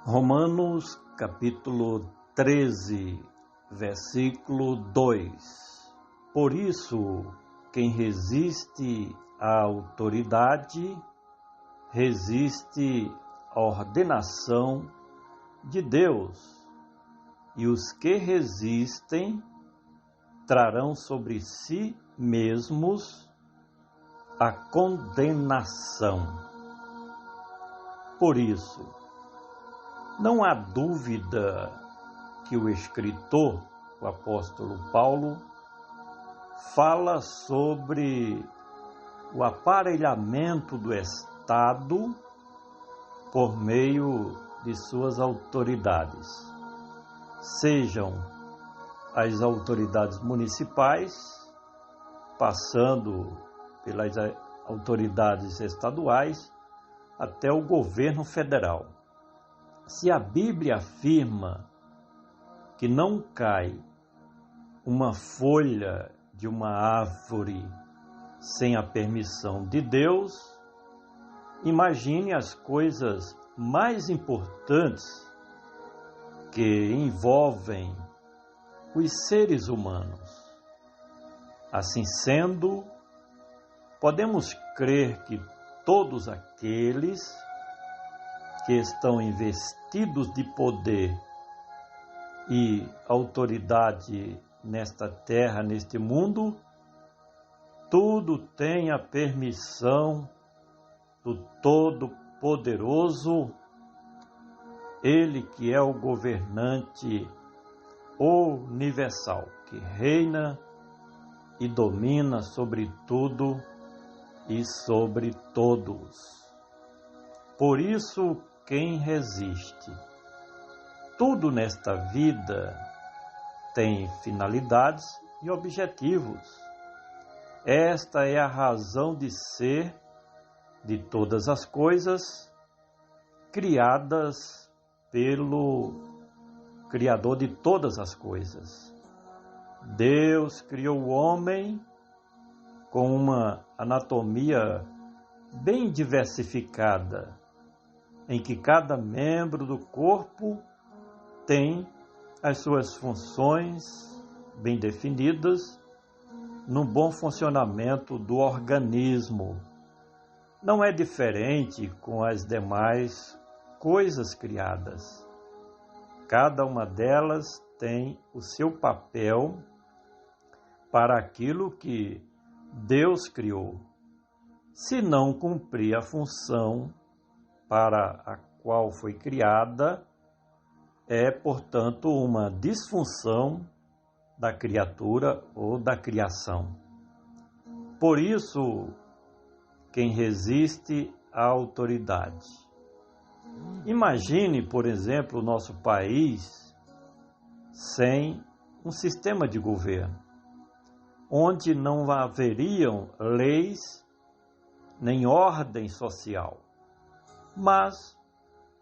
Romanos capítulo 13, versículo 2. Por isso, quem resiste à autoridade, resiste à ordenação de Deus, e os que resistem trarão sobre si mesmos a condenação. Por isso, não há dúvida que o escritor, o apóstolo Paulo, fala sobre o aparelhamento do Estado por meio de suas autoridades, sejam as autoridades municipais, passando pelas autoridades estaduais, até o governo federal. Se a Bíblia afirma que não cai uma folha de uma árvore sem a permissão de Deus, imagine as coisas mais importantes que envolvem os seres humanos. Assim sendo, podemos crer que todos aqueles que estão investidos de poder e autoridade nesta terra, neste mundo, tudo tem a permissão do Todo-Poderoso, Ele que é o governante universal, que reina e domina sobre tudo e sobre todos. Por isso, quem resiste? Tudo nesta vida tem finalidades e objetivos. Esta é a razão de ser de todas as coisas criadas pelo Criador de todas as coisas. Deus criou o homem com uma anatomia bem diversificada, em que cada membro do corpo tem as suas funções bem definidas no bom funcionamento do organismo. Não é diferente com as demais coisas criadas. Cada uma delas tem o seu papel para aquilo que Deus criou. Se não cumprir a função para a qual foi criada, é, portanto, uma disfunção da criatura ou da criação. Por isso, quem resiste à autoridade. Imagine, por exemplo, o nosso país sem um sistema de governo, onde não haveriam leis nem ordem social. Mas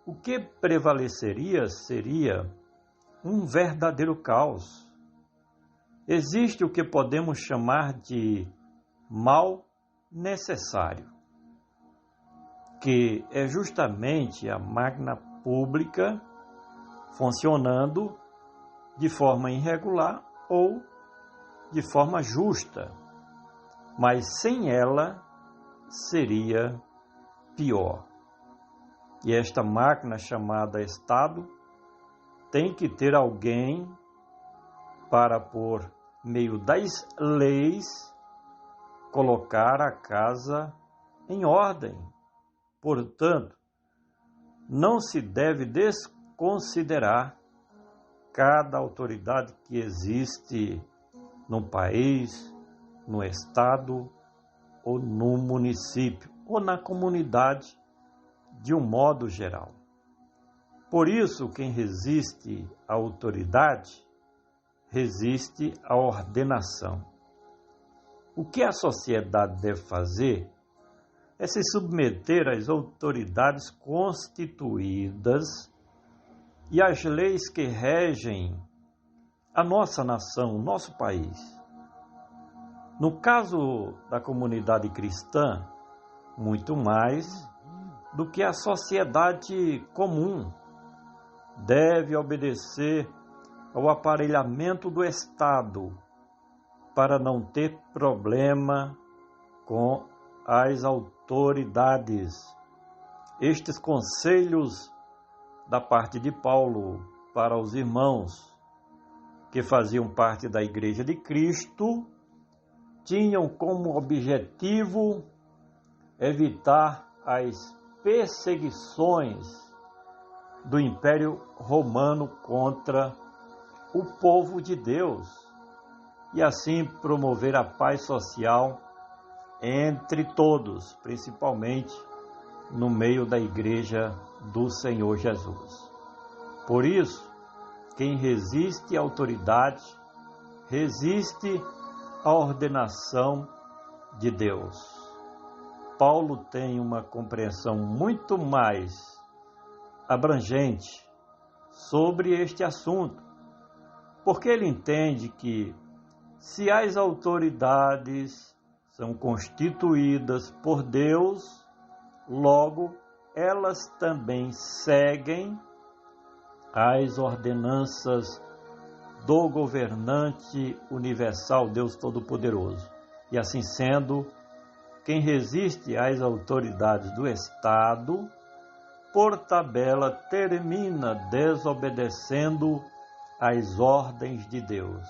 o que prevaleceria seria um verdadeiro caos. Existe o que podemos chamar de mal necessário, que é justamente a máquina pública funcionando de forma irregular ou de forma justa, mas sem ela seria pior. E esta máquina chamada Estado tem que ter alguém para, por meio das leis, colocar a casa em ordem. Portanto, não se deve desconsiderar cada autoridade que existe no país, no estado ou no município ou na comunidade de um modo geral. Por isso, quem resiste à autoridade, resiste à ordenação. O que a sociedade deve fazer é se submeter às autoridades constituídas e às leis que regem a nossa nação, o nosso país. No caso da comunidade cristã, muito mais do que a sociedade comum, deve obedecer ao aparelhamento do Estado para não ter problema com as autoridades. Estes conselhos da parte de Paulo para os irmãos que faziam parte da Igreja de Cristo tinham como objetivo evitar as perseguições do Império Romano contra o povo de Deus e assim promover a paz social entre todos, principalmente no meio da Igreja do Senhor Jesus. Por isso, quem resiste à autoridade, resiste à ordenação de Deus. Paulo tem uma compreensão muito mais abrangente sobre este assunto, porque ele entende que se as autoridades são constituídas por Deus, logo elas também seguem as ordenanças do governante universal, Deus Todo-Poderoso. E assim sendo, quem resiste às autoridades do Estado, por tabela, termina desobedecendo às ordens de Deus.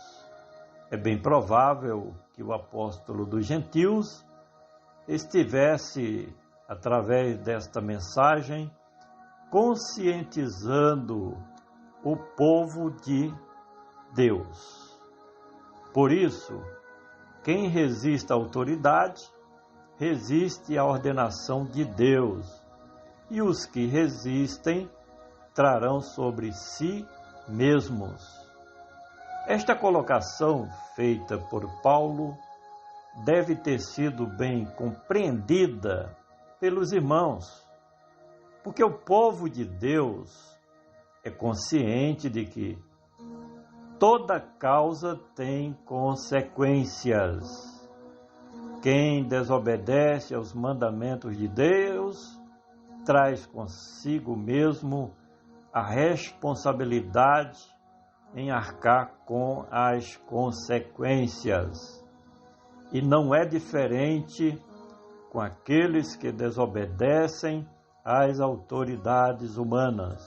É bem provável que o apóstolo dos gentios estivesse, através desta mensagem, conscientizando o povo de Deus. Por isso, quem resiste à autoridade, resiste à ordenação de Deus, e os que resistem trarão sobre si mesmos. Esta colocação feita por Paulo deve ter sido bem compreendida pelos irmãos, porque o povo de Deus é consciente de que toda causa tem consequências. Quem desobedece aos mandamentos de Deus traz consigo mesmo a responsabilidade em arcar com as consequências. E não é diferente com aqueles que desobedecem às autoridades humanas,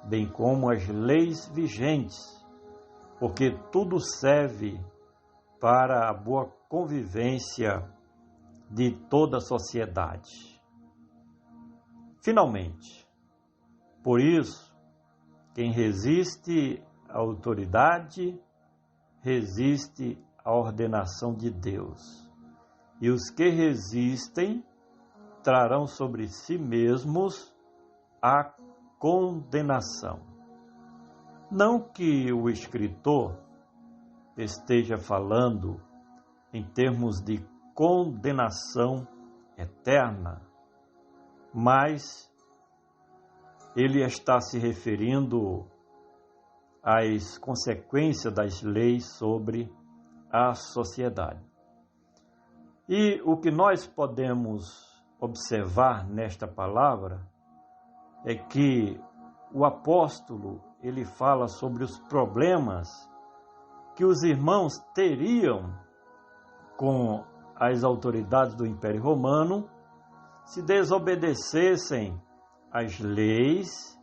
bem como às leis vigentes, porque tudo serve para a boa convivência de toda a sociedade. Finalmente, por isso, quem resiste à autoridade, resiste à ordenação de Deus. E os que resistem trarão sobre si mesmos a condenação. Não que o escritor esteja falando em termos de condenação eterna, mas ele está se referindo às consequências das leis sobre a sociedade. E o que nós podemos observar nesta palavra é que o apóstolo, ele fala sobre os problemas que os irmãos teriam com as autoridades do Império Romano se desobedecessem às leis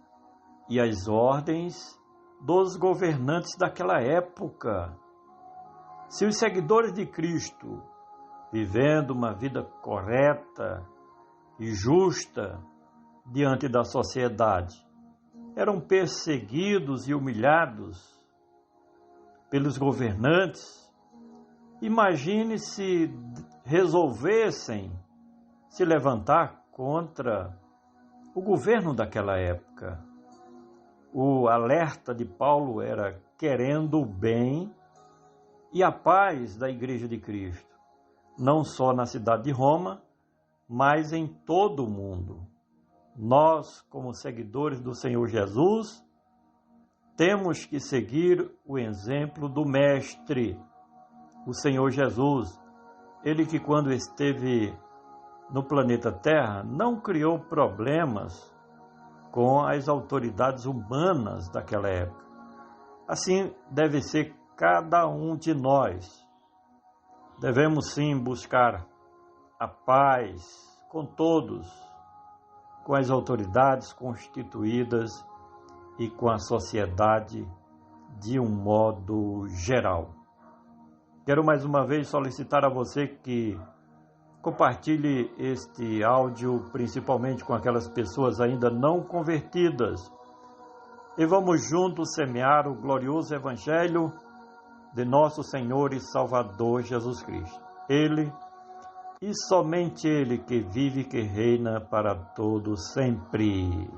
e às ordens dos governantes daquela época. Se os seguidores de Cristo, vivendo uma vida correta e justa diante da sociedade, eram perseguidos e humilhados pelos governantes, imagine se resolvessem se levantar contra o governo daquela época. O alerta de Paulo era querendo o bem e a paz da Igreja de Cristo, não só na cidade de Roma, mas em todo o mundo. Nós, como seguidores do Senhor Jesus, temos que seguir o exemplo do Mestre, o Senhor Jesus. Ele que, quando esteve no planeta Terra, não criou problemas com as autoridades humanas daquela época. Assim deve ser cada um de nós. Devemos sim buscar a paz com todos, com as autoridades constituídas e com a sociedade de um modo geral. Quero mais uma vez solicitar a você que compartilhe este áudio, principalmente com aquelas pessoas ainda não convertidas, e vamos juntos semear o glorioso Evangelho de nosso Senhor e Salvador Jesus Cristo. Ele e somente Ele que vive e que reina para todo sempre.